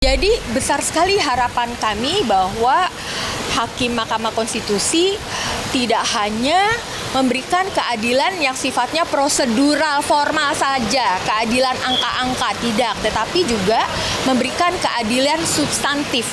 Jadi besar sekali harapan kami bahwa Hakim Mahkamah Konstitusi tidak hanya memberikan keadilan yang sifatnya prosedural formal saja, keadilan angka-angka tidak, tetapi juga memberikan keadilan substantif.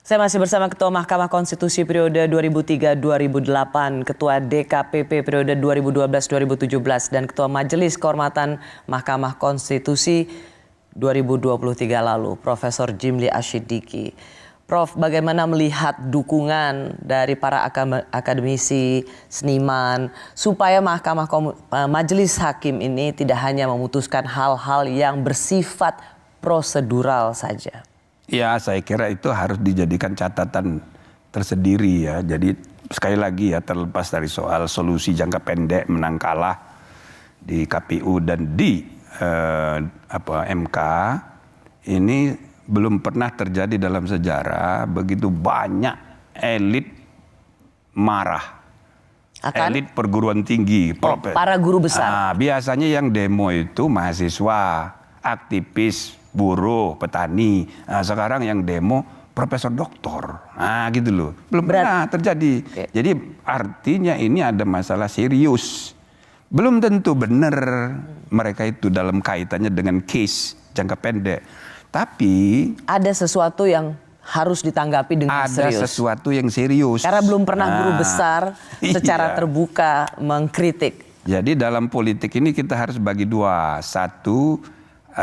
Saya masih bersama Ketua Mahkamah Konstitusi periode 2003-2008, Ketua DKPP periode 2012-2017, dan Ketua Majelis Kehormatan Mahkamah Konstitusi 2023 lalu, Profesor Jimli Asyidiki. Prof, bagaimana melihat dukungan dari para akademisi, seniman, supaya Majelis Hakim ini tidak hanya memutuskan hal-hal yang bersifat prosedural saja? Ya, saya kira itu harus dijadikan catatan tersendiri ya. Jadi sekali lagi ya, terlepas dari soal solusi jangka pendek menang kalah di KPU dan di MK, ini belum pernah terjadi dalam sejarah begitu banyak elit marah. Elit perguruan tinggi, para guru besar. Biasanya yang demo itu mahasiswa, aktivis, buruh, petani. Sekarang yang demo profesor doktor. Gitu loh. Belum pernah terjadi. Okay. Jadi artinya ini ada masalah serius. Belum tentu benar mereka itu dalam kaitannya dengan case jangka pendek. Tapi ada sesuatu yang harus ditanggapi dengan serius. Ada sesuatu yang serius. Karena belum pernah guru besar secara terbuka mengkritik. Jadi dalam politik ini kita harus bagi dua. Satu, 5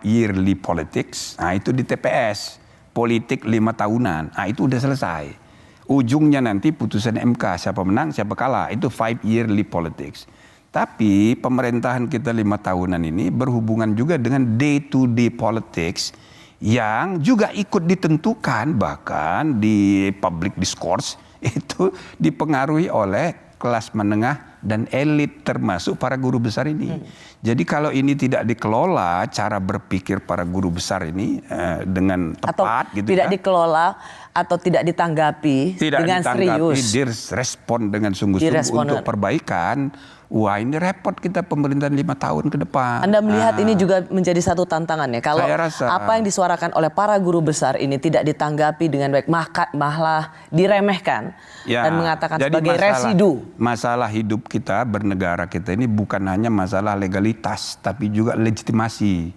yearly politics. Itu di TPS. Politik 5 tahunan. Itu udah selesai. Ujungnya nanti putusan MK, siapa menang, siapa kalah. Itu 5 yearly politics. Tapi pemerintahan kita 5 tahunan ini berhubungan juga dengan day to day politics yang juga ikut ditentukan bahkan di public discourse itu dipengaruhi oleh kelas menengah dan elit termasuk para guru besar ini. Jadi kalau ini tidak dikelola cara berpikir para guru besar ini dengan tepat, atau tidak dikelola atau tidak ditanggapi dengan serius, direspon dengan sungguh-sungguh untuk perbaikan. Wah, ini repot kita pemerintahan 5 tahun ke depan. Anda melihat ini juga menjadi satu tantangan ya. Kalau apa yang disuarakan oleh para guru besar ini tidak ditanggapi dengan baik, malah diremehkan dan mengatakan sebagai residu. Masalah hidup kita, bernegara kita ini bukan hanya masalah legalitas, tapi juga legitimasi.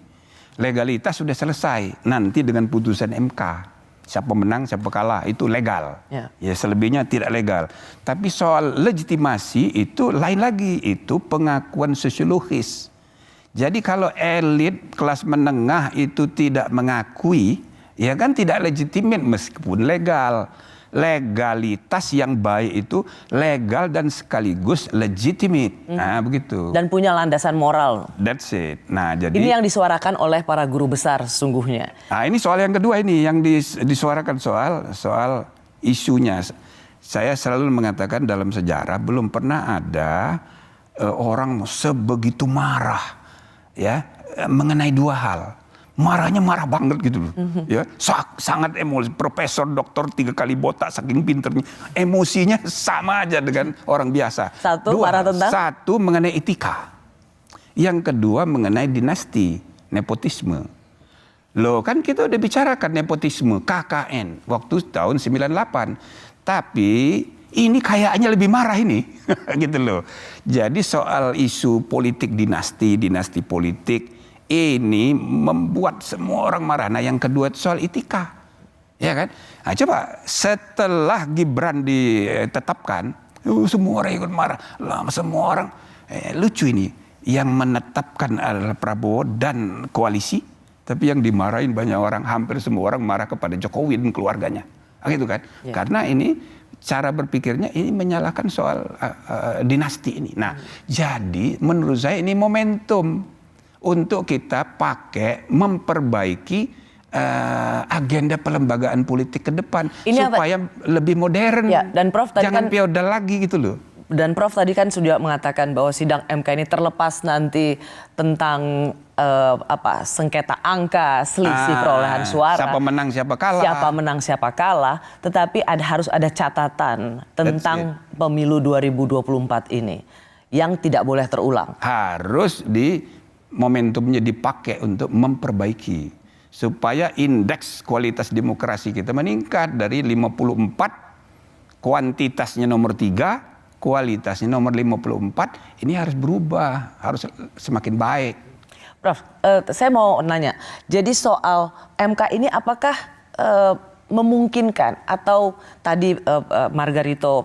Legalitas sudah selesai, nanti dengan putusan MK. Siapa menang, siapa kalah, itu legal. Ya, selebihnya tidak legal. Tapi soal legitimasi itu lain lagi, itu pengakuan sosiologis. Jadi kalau elit kelas menengah itu tidak mengakui, ya kan tidak legitimate meskipun legal. Legalitas yang baik itu legal dan sekaligus legitimate. Begitu. Dan punya landasan moral. That's it. Jadi ini yang disuarakan oleh para guru besar sesungguhnya. Ini soal yang kedua ini yang disuarakan soal isunya. Saya selalu mengatakan dalam sejarah belum pernah ada orang sebegitu marah ya mengenai dua hal. Marahnya marah banget gitu loh. Ya, sangat emosi. Profesor doktor 3 kali botak saking pinternya. Emosinya sama aja dengan orang biasa. Satu mengenai etika. Yang kedua mengenai dinasti, nepotisme. Loh, kan kita udah bicarakan nepotisme, KKN waktu tahun 98. Tapi ini kayaknya lebih marah ini. Gitu loh. Jadi soal isu politik dinasti politik ini membuat semua orang marah. Yang kedua soal etika, ya kan? Coba setelah Gibran ditetapkan, semua orang ikut marah. Semua orang lucu ini. Yang menetapkan adalah Prabowo dan koalisi, tapi yang dimarahin banyak orang, hampir semua orang marah kepada Jokowi dan keluarganya, gitu kan? Karena ini cara berpikirnya ini menyalahkan soal dinasti ini. Jadi menurut saya ini momentum untuk kita pakai memperbaiki agenda pelembagaan politik ke depan supaya lebih modern, dan Prof, jangan feodal lagi gitu loh. Dan Prof tadi kan sudah mengatakan bahwa sidang MK ini terlepas nanti tentang sengketa angka, selisih perolehan suara, siapa menang siapa kalah, tetapi harus ada catatan tentang pemilu 2024 ini yang tidak boleh terulang. Harus momentumnya dipakai untuk memperbaiki supaya indeks kualitas demokrasi kita meningkat dari 54, kuantitasnya nomor 3, kualitasnya nomor 54, ini harus berubah, harus semakin baik. Prof, saya mau nanya, jadi soal MK ini apakah memungkinkan atau tadi Margarito,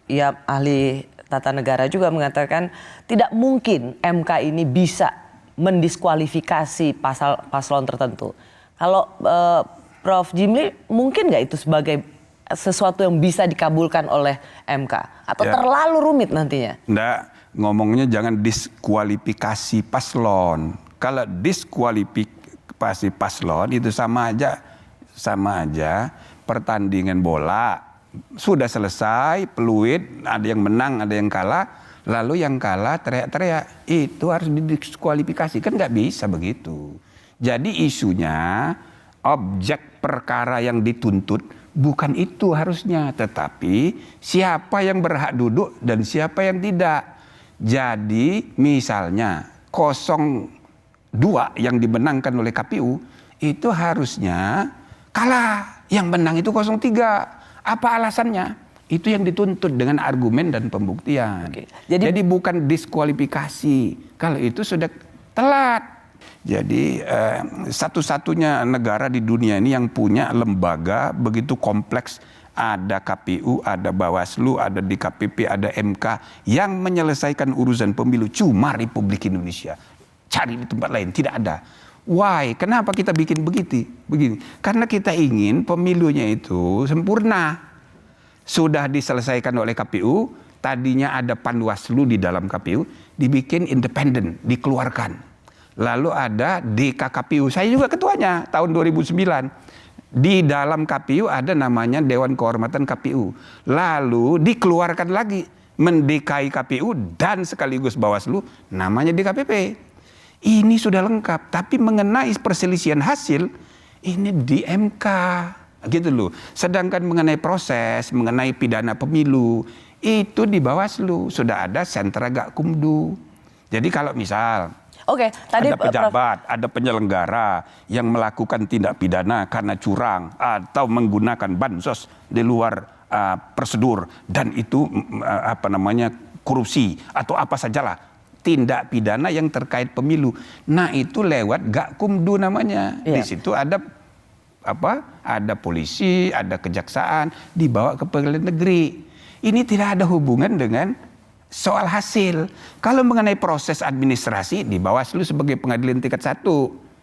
ya ahli tata negara juga mengatakan tidak mungkin MK ini bisa mendiskualifikasi paslon tertentu. Kalau Prof Jimli, mungkin nggak itu sebagai sesuatu yang bisa dikabulkan oleh MK atau terlalu rumit nantinya? Enggak, ngomongnya jangan diskualifikasi paslon. Kalau diskualifikasi paslon itu sama aja pertandingan bola. Sudah selesai, peluit, ada yang menang, ada yang kalah, lalu yang kalah teriak-teriak, itu harus didiskualifikasi, kan nggak bisa begitu. Jadi isunya, objek perkara yang dituntut bukan itu harusnya, tetapi siapa yang berhak duduk dan siapa yang tidak. Jadi misalnya 02 yang dimenangkan oleh KPU, itu harusnya kalah, yang menang itu 03. Apa alasannya? Itu yang dituntut dengan argumen dan pembuktian. Oke. Jadi bukan diskualifikasi. Kalau itu sudah telat. Jadi satu-satunya negara di dunia ini yang punya lembaga begitu kompleks. Ada KPU, ada Bawaslu, ada DKPP, ada MK yang menyelesaikan urusan pemilu cuma Republik Indonesia. Cari di tempat lain, tidak ada. Why? Kenapa kita bikin begini? Karena kita ingin pemilunya itu sempurna. Sudah diselesaikan oleh KPU, tadinya ada Panwaslu di dalam KPU, dibikin independen, dikeluarkan. Lalu ada DKKPU, saya juga ketuanya tahun 2009. Di dalam KPU ada namanya Dewan Kehormatan KPU. Lalu dikeluarkan lagi, mendekai KPU dan sekaligus Bawaslu, namanya DKPP. Ini sudah lengkap, tapi mengenai perselisihan hasil ini di MK, gitu loh. Sedangkan mengenai proses, mengenai pidana pemilu itu di Bawaslu sudah ada sentra Gakumdu. Jadi kalau misal ada pejabat, ada penyelenggara yang melakukan tindak pidana karena curang atau menggunakan bansos di luar prosedur dan itu korupsi atau apa sajalah. Tindak pidana yang terkait pemilu. Nah itu lewat Gakumdu namanya. Di situ ada polisi, ada kejaksaan, dibawa ke pengadilan negeri. Ini tidak ada hubungan dengan soal hasil. Kalau mengenai proses administrasi di Bawaslu sebagai pengadilan tingkat 1,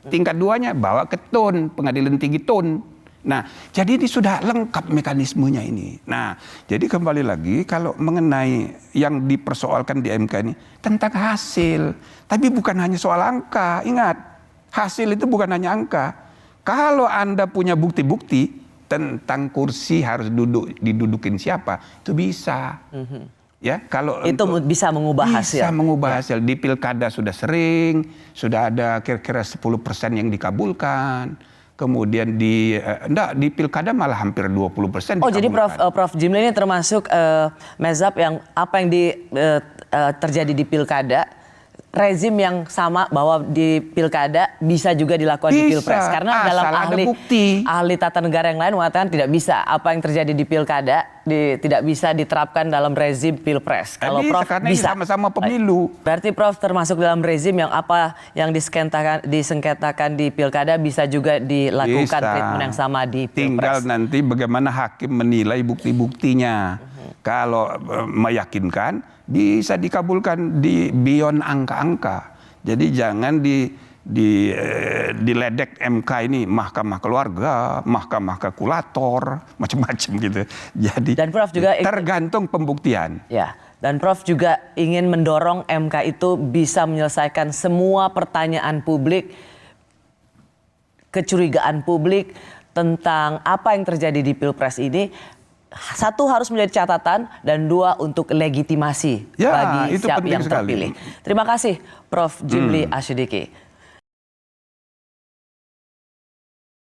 tingkat 2-nya bawa ke TUN, pengadilan tinggi TUN. Nah, jadi ini sudah lengkap mekanismenya ini. Nah, jadi kembali lagi kalau mengenai yang dipersoalkan di MK ini tentang hasil. Tapi bukan hanya soal angka, ingat. Hasil itu bukan hanya angka. Kalau Anda punya bukti-bukti tentang kursi harus didudukin siapa, itu bisa. Ya, kalau itu bisa mengubah hasil. Bisa mengubah hasil. Di pilkada sudah sering, sudah ada kira-kira 10% yang dikabulkan. Kemudian di pilkada malah hampir 20%. Oh, jadi Prof Jimli ini termasuk mezhab yang apa yang terjadi di pilkada, rezim yang sama bahwa di pilkada bisa juga dilakukan di pilpres. Karena dalam ahli tata negara yang lain mengatakan tidak bisa, apa yang terjadi di pilkada tidak bisa diterapkan dalam rezim pilpres. Kalau Prof bisa, sama-sama pemilu. Berarti Prof termasuk dalam rezim yang apa yang disengketakan di pilkada bisa juga dilakukan treatment yang sama di pilpres. Tinggal nanti bagaimana hakim menilai bukti-buktinya. Kalau meyakinkan bisa dikabulkan di beyond angka-angka. Jadi jangan diledek MK ini mahkamah keluarga, mahkamah kalkulator, macam-macam gitu. Jadi dan Prof juga tergantung pembuktian. Ya, dan Prof juga ingin mendorong MK itu bisa menyelesaikan semua pertanyaan publik, kecurigaan publik tentang apa yang terjadi di Pilpres ini. Satu, harus menjadi catatan, dan dua, untuk legitimasi bagi siapa yang terpilih. Terima kasih Prof Jimli Asyidiki.